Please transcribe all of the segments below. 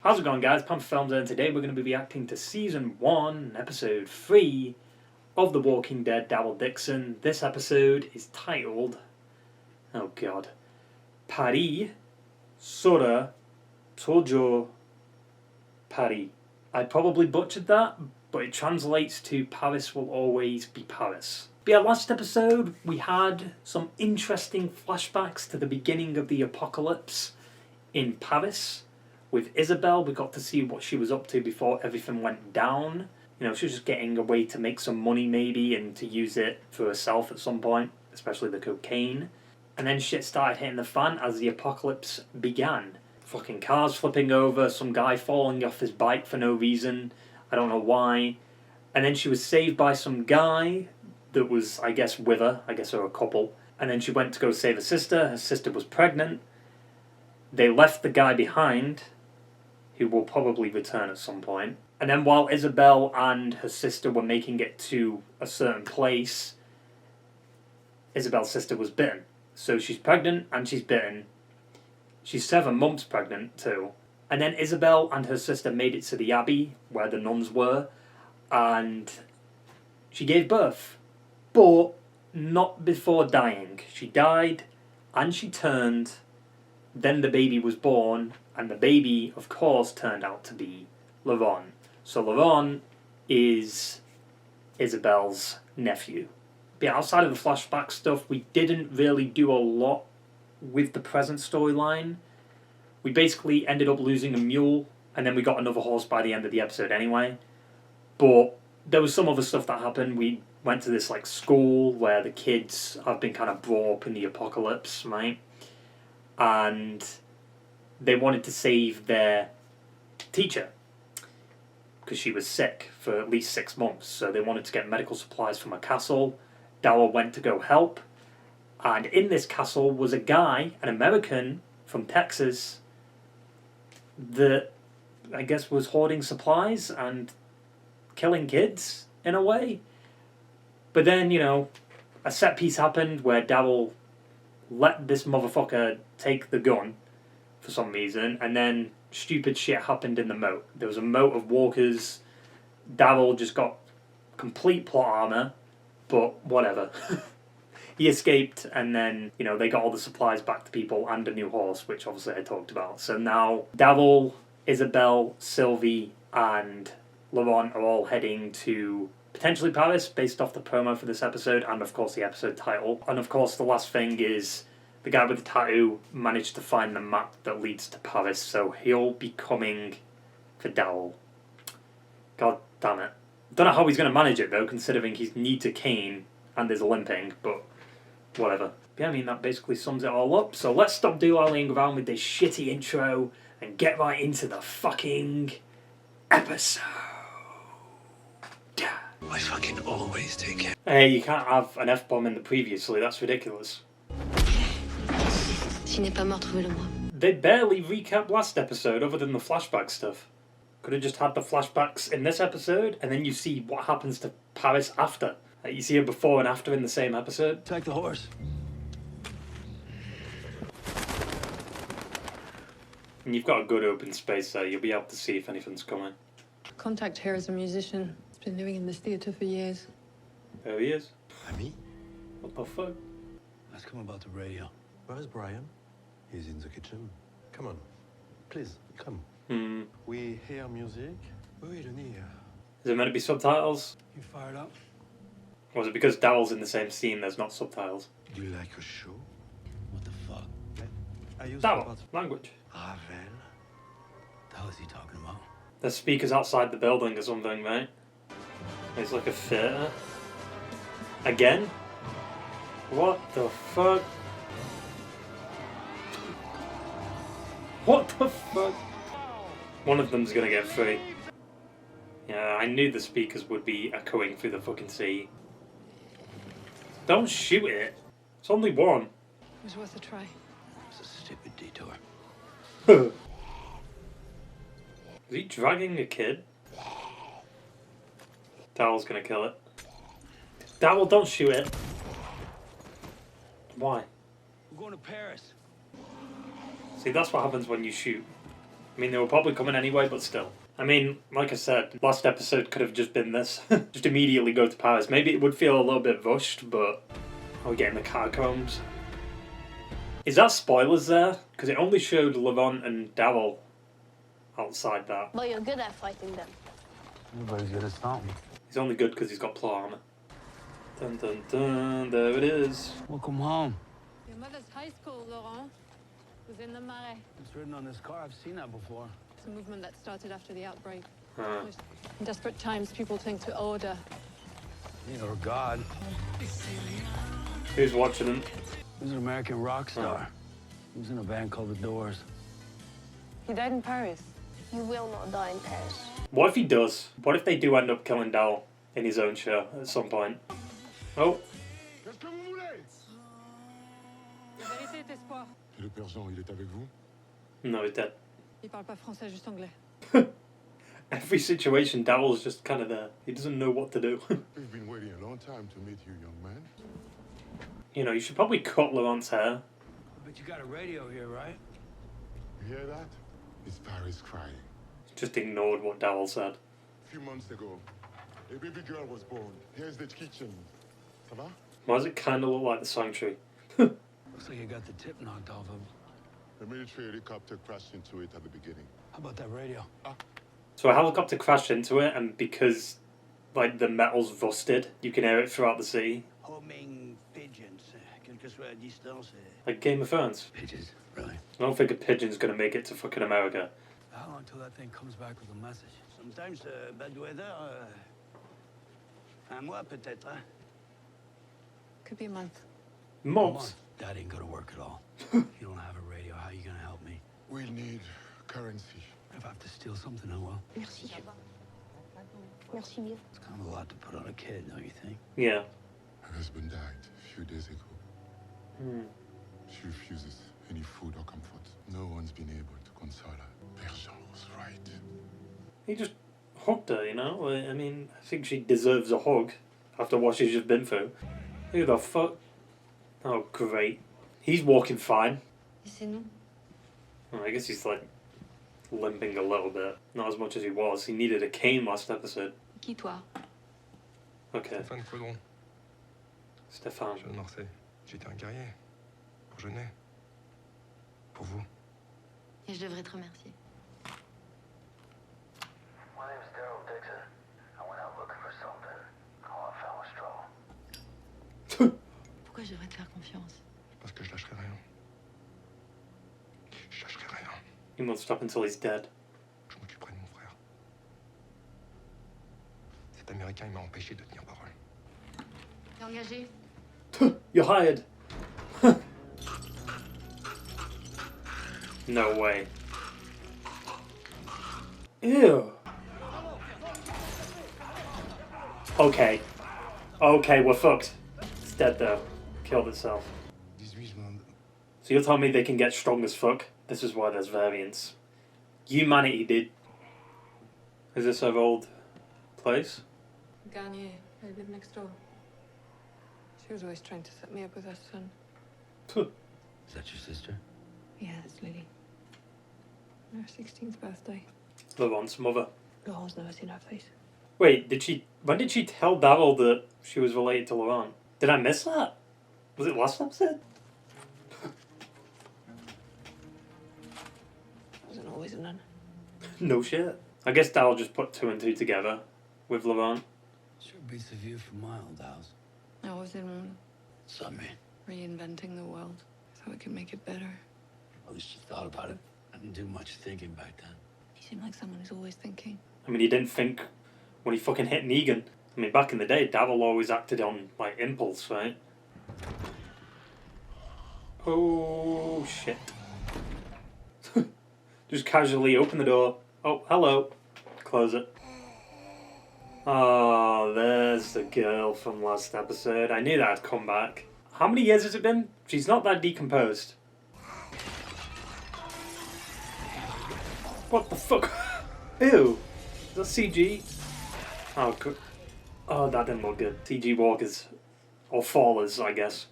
How's it going, guys? Pump Films, and today we're going to be reacting to Season 1, Episode 3 of The Walking Dead, Daryl Dixon. This episode is titled, oh god, Paris sera toujours Paris. I probably butchered that, but it translates to Paris will always be Paris. But yeah, last episode we had some interesting flashbacks to the beginning of the apocalypse in Paris. With Isabelle, we got to see what she was up to before everything went down. You know, she was just getting a way to make some money maybe and to use it for herself at some point, especially the cocaine. And then shit started hitting the fan as the apocalypse began. Fucking cars flipping over, some guy falling off his bike for no reason. I don't know why. And then she was saved by some guy that was, I guess, with her. I guess they were a couple. And then she went to go save her sister. Her sister was pregnant. They left the guy behind, who will probably return at some point. And then while Isabelle and her sister were making it to a certain place, Isabelle's sister was bitten. So she's pregnant and she's bitten. She's 7 months pregnant too. And then Isabelle and her sister made it to the abbey where the nuns were, and she gave birth. But not before dying. She died and she turned. Then the baby was born, and the baby, of course, turned out to be Laurent. So Laurent is Isabelle's nephew. But yeah, outside of the flashback stuff, we didn't really do a lot with the present storyline. We basically ended up losing a mule, and then we got another horse by the end of the episode anyway. But there was some other stuff that happened. We went to this like school where the kids have been kind of brought up in the apocalypse, right? And they wanted to save their teacher because she was sick for at least 6 months. So they wanted to get medical supplies from a castle. Daryl went to go help. And in this castle was a guy, an American from Texas, that I guess was hoarding supplies and killing kids in a way. But then, you know, a set piece happened where Daryl let this motherfucker take the gun for some reason, and then stupid shit happened in the moat. There was a moat of walkers. Daryl just got complete plot armor, but whatever. He escaped, and then, you know, they got all the supplies back to people and a new horse, which obviously I talked about. So now Daryl, Isabelle, Sylvie, and Laurent are all heading to potentially Paris, based off the promo for this episode, and of course the episode title. And of course the last thing is the guy with the tattoo managed to find the map that leads to Paris, so he'll be coming for Daryl. God damn it. Don't know how he's going to manage it though, considering he's knee to cane and is limping, but whatever. Yeah, I mean, that basically sums it all up. So let's stop doodling around with this shitty intro and get right into the fucking episode. I fucking always take it. Hey, you can't have an F-bomb in the previously, that's ridiculous. S'il n'est pas mort, trouvez-le-moi. They barely recap last episode other than the flashback stuff. Could have just had the flashbacks in this episode, and then you see what happens to Paris after. You see her before and after in the same episode. Take the horse. And you've got a good open space there, you'll be able to see if anything's coming. Contact here as a musician. He's been living in this theatre for years. There he is. Ami? What the fuck? Ask him about the radio. Where is Brian? He's in the kitchen. Come on. Please, come. We hear music. Oui, Denis. Is it meant to be subtitles? You fired up? Or is it because Daryl's in the same scene, there's not subtitles? Do you like a show? What the fuck? I use Daryl, language. Ravel. The hell is he talking about? There's speakers outside the building or something, right? It's like a theatre. Again? What the fuck? What the fuck? One of them's gonna get free. Yeah, I knew the speakers would be echoing through the fucking sea. Don't shoot it. It's only one. It was worth a try. It's a stupid detour. Is he dragging a kid? Daryl's gonna kill it. Daryl, don't shoot it. Why? We're going to Paris. See, that's what happens when you shoot I mean, they were probably coming anyway, but still. I mean, like I said, last episode could have just been this. Just immediately go to Paris. Maybe it would feel a little bit rushed, but... Are we getting the catacombs? Is that spoilers there? Because it only showed Laurent and Daryl outside that. Well, you're good at fighting them. Everybody's good at something. He's only good because he's got plot armor. Dun dun dun, there it is. Welcome home. Your mother's high school, Laurent, was in the Marais. It's written on this car. I've seen that before. It's a movement that started after the outbreak. Huh. In desperate times, people cling to order. Or God. Who's watching him? He's an American rock star. He was in a band called The Doors. He died in Paris. You will not die in Paris. What if he does? What if they do end up killing Daryl in his own show at some point? Oh. Qu'est-ce que vous voulez? La vérité est espoir. Et le père Jean, il est avec vous? No, he's dead. Il parle pas français, juste anglais. Every situation, Daryl's just kind of there. He doesn't know what to do. We've been waiting a long time to meet you, young man. You know, you should probably cut Laurent's hair. But you got a radio here, right? You hear that? It's Paris crying. Just ignored what Daryl said. A few months ago, a baby girl was born. Here's the kitchen. Ça va? Why does it kind of look like the sanctuary? Looks like you got the tip knocked off him. The military helicopter crashed into it at the beginning. How about that radio? So a helicopter crashed into it, and because, like, the metal's rusted, you can hear it throughout the sea. Homing pigeons. Quelle que soit la distance. Like Game of Thrones. Pigeons, really? I don't think a pigeon's gonna make it to fucking America. How long till that thing comes back with a message? Sometimes bad weather. Un mois peut-être, hein? Could be a month. Months? That ain't gonna work at all. If you don't have a radio, how are you gonna help me? We'll need currency. If I have to steal something, I will. Merci. Merci bien. It's kind of a lot to put on a kid, don't you think? Yeah. Her husband died a few days ago. She refuses any food or comfort. No one's been able to console her. Père Jean was right. He just hugged her, you know? I mean, I think she deserves a hug after what she's just been through. Who the fuck? Oh, great. He's walking fine. C'est nous. Oh, I guess he's, like, limping a little bit. Not as much as he was. He needed a cane last episode. Qui toi? Okay. Stéphane Codron, Stéphane. jeune Marseille. J'étais un guerrier. Pour Genet. Pour vous. Et je devrais te remercier. My name's Daryl Dixon. I went out looking for something. All I found was trouble. Pourquoi je devrais te faire confiance? Parce que je lâcherai rien. Je lâcherai rien. He won't stop until he's dead. Je m'occuperai de mon frère. Cet Américain, il m'a empêché de tenir parole. T'es engagé? You're hired. No way. Ew. Okay. Okay, we're fucked. It's dead though. Killed itself. 18 juin. So you're telling me they can get strong as fuck? This is why there's variants. Humanity, dude. Is this our old place? Garnier. I live next door. She was always trying to set me up with her son. Is that your sister? Yeah, that's Lily. Her 16th birthday. Laurent's mother. Laurent's never seen her face. Wait, when did she tell Daryl that she was related to Laurent? Did I miss that? Was it last episode? Wasn't always a nun. No shit. I guess Daryl just put two and two together with Laurent. Sure beats the view from my old house. I was in Something. reinventing the world so it could make it better. At least you thought about it. I didn't do much thinking back then. You seem like someone who's always thinking. I mean, he didn't think when he fucking hit Negan. I mean, back in the day, Daryl always acted on, like, impulse, right? Oh, shit. Just casually open the door. Oh, hello. Close it. Oh, there's the girl from last episode. I knew that'd come back. How many years has it been? She's not that decomposed. What the fuck? Ew. Is that CG? Oh, good. Oh, that didn't look good. CG walkers. Or fallers, I guess.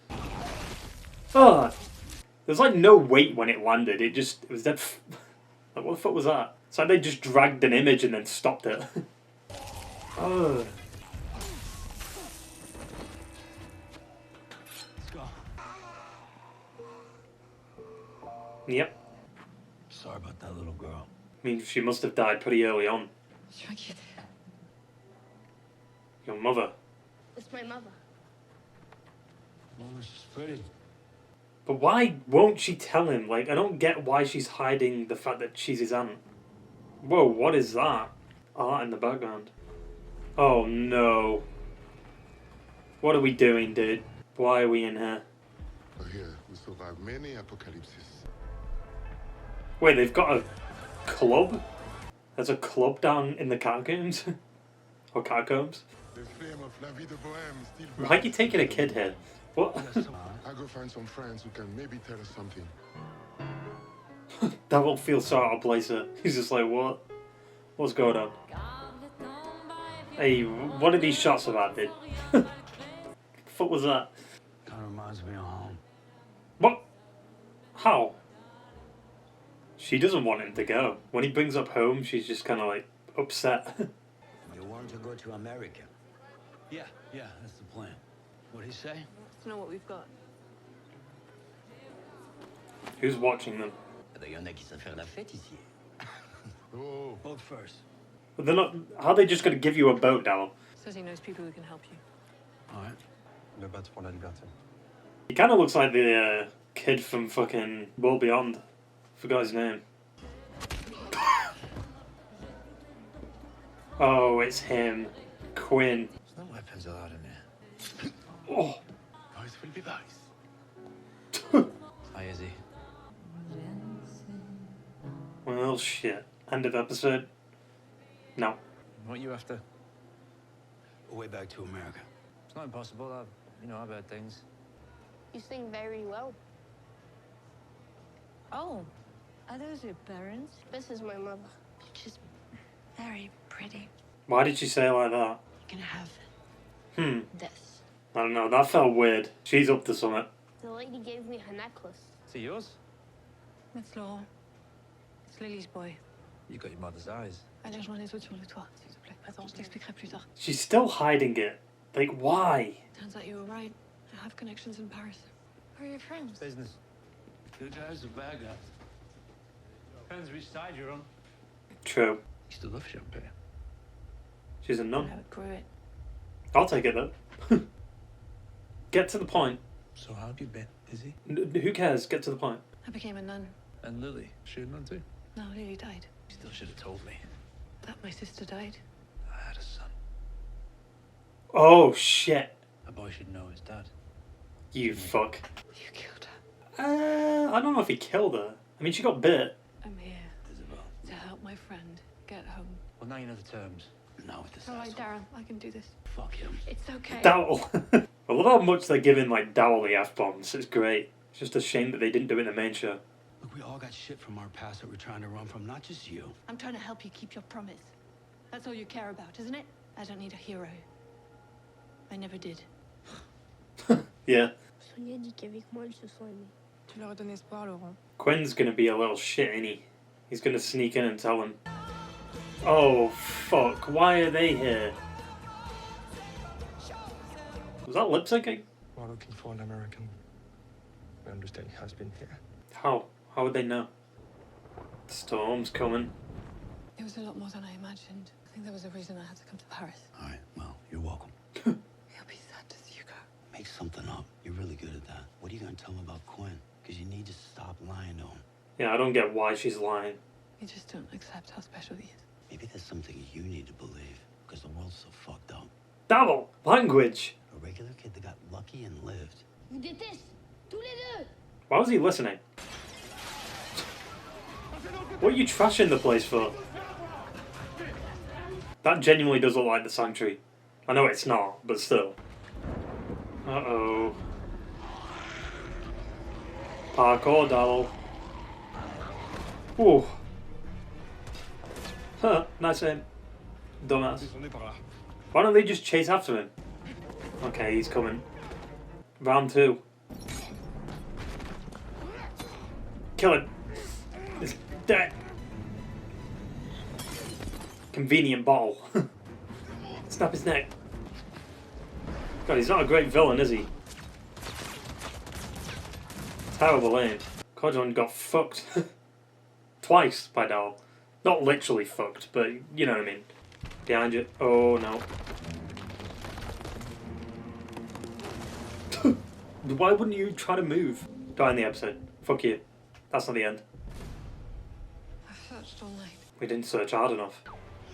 Oh. There was like no weight when it landed. It was dead. Like, what the fuck was that? It's like they just dragged an image and then stopped it. Oh. Let's go. Yep. Sorry about that little girl. I mean, she must have died pretty early on. Your mother. It's my mother. Oh, she's pretty. But why won't she tell him? Like, I don't get why she's hiding the fact that she's his aunt. Whoa, what is that? Art in the background. Oh no. What are we doing, dude? Why are we in here? Here, we survived many apocalypses. Wait, they've got a club? There's a club down in the catacombs? Or catacombs? The flame of La Vie de Bohème still burns. Why are you taking a kid here? What? I'll go find some friends who can maybe tell us something. That won't feel so out of place here. He's just like, what? What's going on? Hey, one of these shots have I did. What was that? Kind of reminds me of home. What? How? She doesn't want him to go. When he brings up home, she's just kind of like upset. You want to go to America? Yeah, that's the plan. What'd he say? Let's know what we've got. Who's watching them? Eh ben, y en a qui savent faire la fête ici. Oh, Both first. But they're not. How are they just going to give you a boat, Daryl? Says he knows people who can help you. All right. Me battre pour la liberté. He kind of looks like the kid from fucking World Beyond. Forgot his name. Oh, it's him. Quinn. There's no weapons allowed in there. Oh. Boys will be boys. Hi, Izzy. Well, shit. End of episode. No. What you after? A way back to America. It's not impossible. I've heard things. You sing very well. Oh, are those your parents? This is my mother. She's very pretty. Why did she say it like that? You can have this. I don't know. That felt weird. She's up to something. The lady gave me her necklace. Is it yours? That's Laurent. It's Lily's boy. You got your mother's eyes. Allez rejoindre les autres sur le toit, s'il te plaît. Attends, je t'expliquerai plus tard. She's still hiding it. Like, why? Turns out you were right. I have connections in Paris. Who are your friends? Business. Good guys or bad guys? Depends which side you're on. True. You still love champagne. She's a I nun. outgrew it. I'll take it though. Get to the point. So how have you been, Izzy? Who cares? Get to the point. I became a nun. And Lily. She a nun too? No, Lily died. You still should have told me. That my sister died. I had a son. Oh shit. A boy should know his dad. You fuck. You killed her. I don't know if he killed her. I mean, she got bit. I'm here Isabelle. to help my friend get home. Well, now you know the terms. Now with this All right, asshole. Daryl, I can do this. Fuck him. It's okay. Dowell. I love how much they're giving like Dowell the F-bombs. It's great. It's just a shame that they didn't do it in the main show. Look, we all got shit from our past that we're trying to run from, not just you. I'm trying to help you keep your promise. That's all you care about, isn't it? I don't need a hero. I never did. Yeah. Sonia dit qu'avec moi, elle se sent aimée. Tu leur donnes espoir, Laurent. Quinn's gonna be a little shit, ain't he? He's gonna sneak in and tell him. Oh, fuck. Why are they here? Was that lip syncing? We're looking for an American. We understand he has been here. How? How would they know? The storm's coming. It was a lot more than I imagined. I think there was a reason I had to come to Paris. All right, well, you're welcome. He'll be sad to see you go. Make something up. You're really good at that. What are you gonna tell him about Quinn? Because you need to stop lying to him. Yeah, I don't get why she's lying. You just don't accept how special he is. Maybe there's something you need to believe. Because the world's so fucked up. Dabble! Language! A regular kid that got lucky and lived. Vous déteste, tous les deux. Why was he listening? What are you trashing the place for? That genuinely does look like the sanctuary. I know it's not, but still. Uh-oh. Parkour, Daryl. Ooh. Huh, nice aim. Dumbass. Why don't they just chase after him? Okay, he's coming. Round 2. Kill him. He's dead. Convenient bottle. Snap his neck. God, he's not a great villain, is he? Terrible aim. Codron got fucked. Twice by Daryl. Not literally fucked, but you know what I mean. Behind you. Oh no. Why wouldn't you try to move? Die in the episode. Fuck you. That's not the end. I've searched all night. We didn't search hard enough.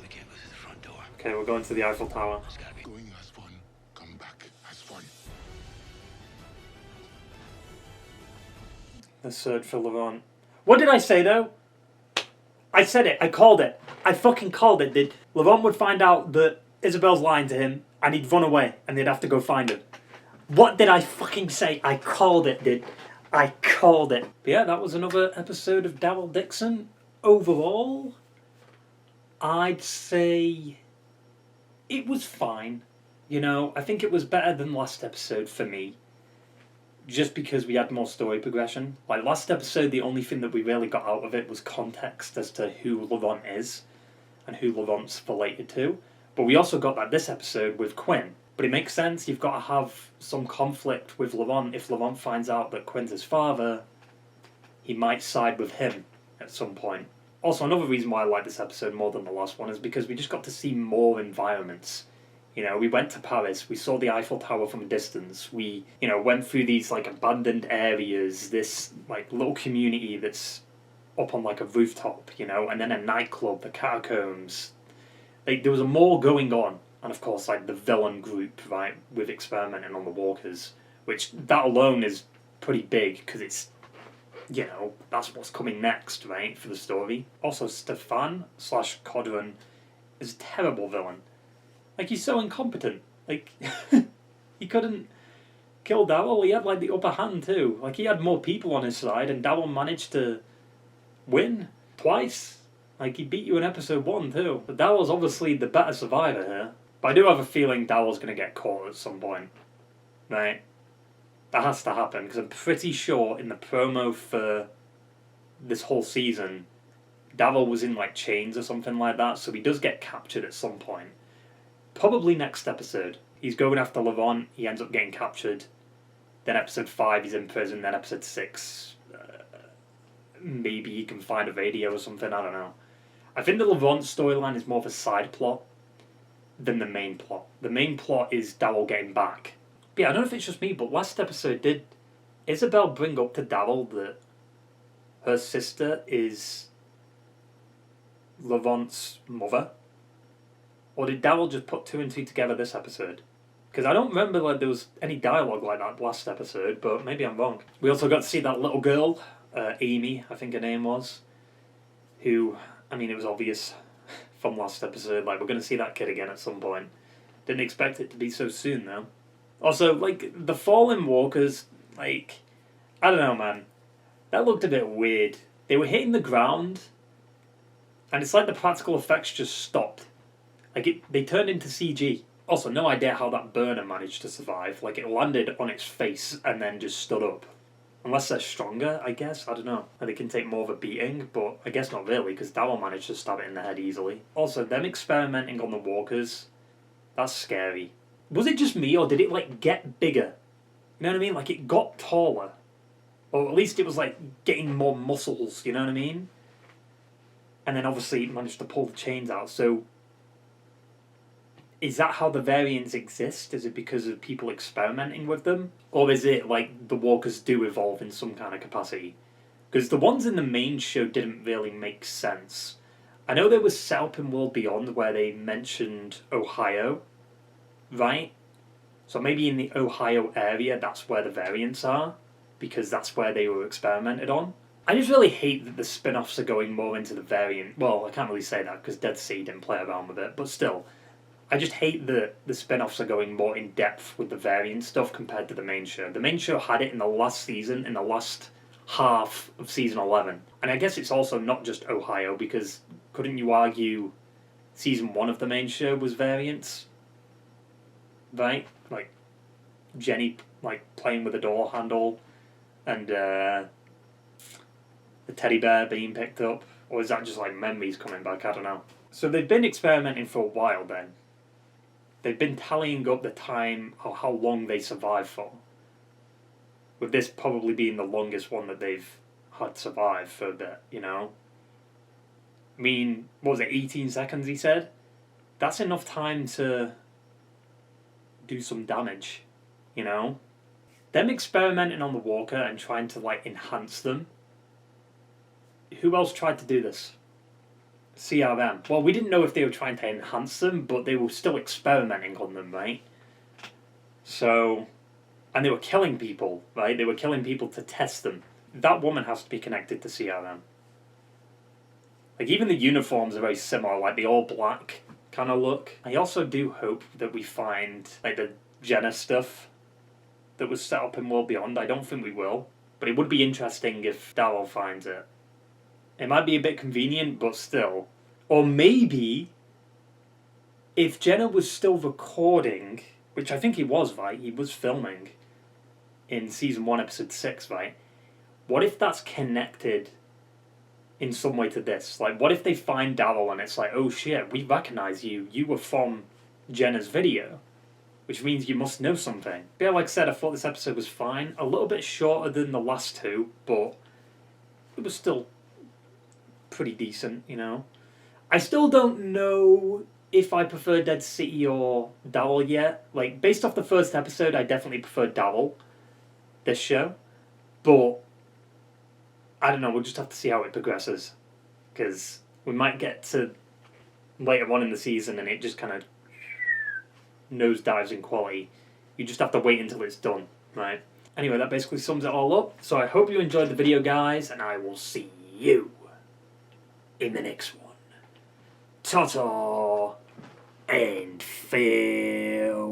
We can't go through the front door. Okay, we're going to the Eiffel Tower. It's gotta be. Going as one, come back as one. The third for Laurent. What did I say though? I said it. I called it. I fucking called it, dude. Laurent would find out that Isabelle's lying to him and he'd run away and they'd have to go find him. What did I fucking say? I called it, dude. I called it. But yeah, that was another episode of Daryl Dixon. Overall, I'd say it was fine. You know, I think it was better than last episode for me. Just because we had more story progression. Like last episode, the only thing that we really got out of it was context as to who Laurent is and who Laurent's related to. But we also got that this episode with Quinn. But it makes sense, you've got to have some conflict with Laurent. If Laurent finds out that Quinn's his father, he might side with him at some point. Also, another reason why I like this episode more than the last one is because we just got to see more environments. You know, we went to Paris, we saw the Eiffel Tower from a distance, we, you know, went through these, like, abandoned areas, this, like, little community that's up on, like, a rooftop, you know, and then a nightclub, the catacombs. Like, there was more going on. And, of course, like, the villain group, right, with experimenting on the walkers, which, that alone is pretty big, because it's, you know, that's what's coming next, right, for the story. Also, Stefan/Codron is a terrible villain. Like, he's so incompetent. Like, he couldn't kill Daryl. He had, like, the upper hand, too. Like, he had more people on his side, and Daryl managed to win twice. Like, he beat you in episode 1, too. But Daryl's obviously the better survivor here. But I do have a feeling Daryl's going to get caught at some point. Right? That has to happen, because I'm pretty sure in the promo for this whole season, Daryl was in, like, chains or something like that, so he does get captured at some point. Probably next episode. He's going after Laurent, he ends up getting captured. Then episode 5, he's in prison. Then episode 6, maybe he can find a radio or something, I don't know. I think the Laurent storyline is more of a side plot than the main plot. The main plot is Daryl getting back. But yeah, I don't know if it's just me, but last episode, did Isabelle bring up to Daryl that her sister is Laurent's mother? Or did Daryl just put 2 and 2 together this episode? Because I don't remember like there was any dialogue like that last episode, but maybe I'm wrong. We also got to see that little girl, Amy, I think her name was, who, I mean, it was obvious from last episode, like, we're going to see that kid again at some point. Didn't expect it to be so soon, though. Also, like, the fallen walkers, like, I don't know, man. That looked a bit weird. They were hitting the ground, and it's like the practical effects just stopped. Like, they turned into CG. Also, no idea how that burner managed to survive. Like, it landed on its face and then just stood up. Unless they're stronger, I guess. I don't know. And they can take more of a beating, but I guess not really, because Daryl managed to stab it in the head easily. Also, them experimenting on the walkers, that's scary. Was it just me, or did it, like, get bigger? You know what I mean? Like, it got taller. Or at least it was, like, getting more muscles, you know what I mean? And then, obviously, it managed to pull the chains out, so is that how the variants exist? Is it because of people experimenting with them? Or is it like the walkers do evolve in some kind of capacity? Because the ones in the main show didn't really make sense. I know there was set up in World Beyond where they mentioned Ohio, right? So maybe in the Ohio area that's where the variants are, because that's where they were experimented on. I just really hate that the spin-offs are going more into the variant. Well, I can't really say that because Dead Sea didn't play around with it, but still. I just hate that the spin-offs are going more in depth with the variant stuff compared to the main show. The main show had it in the last season, in the last half of season 11. And I guess it's also not just Ohio, because couldn't you argue season 1 of the main show was variants? Right? Like, Jenny, like, playing with a door handle, and the teddy bear being picked up. Or is that just, like, memories coming back? I don't know. So they've been experimenting for a while then. They've been tallying up the time or how long they survive for. With this probably being the longest one that they've had survive for a bit, you know? I mean, what was it, 18 seconds he said? That's enough time to do some damage, you know? Them experimenting on the walker and trying to, like, enhance them. Who else tried to do this? CRM. Well, we didn't know if they were trying to enhance them, but they were still experimenting on them, right? So, and they were killing people, right? They were killing people to test them. That woman has to be connected to CRM. Like, even the uniforms are very similar, like the all black kind of look. I also do hope that we find, like, the Jenna stuff that was set up in World Beyond. I don't think we will, but it would be interesting if Daryl finds it. It might be a bit convenient, but still. Or maybe, if Jenna was still recording, which I think he was, right? He was filming in Season 1, Episode 6, right? What if that's connected in some way to this? Like, what if they find Daryl and it's like, oh shit, we recognize you. You were from Jenna's video. Which means you must know something. But yeah, like I said, I thought this episode was fine. A little bit shorter than the last two, but it was still pretty decent, you know. I still don't know if I prefer Dead City or Daryl yet. Like, based off the first episode, I definitely prefer Daryl this show. But, I don't know, we'll just have to see how it progresses. Because we might get to later on in the season and it just kind of nosedives in quality. You just have to wait until it's done, right? Anyway, that basically sums it all up. So I hope you enjoyed the video, guys, and I will see you in the next one. Ta-ta and farewell.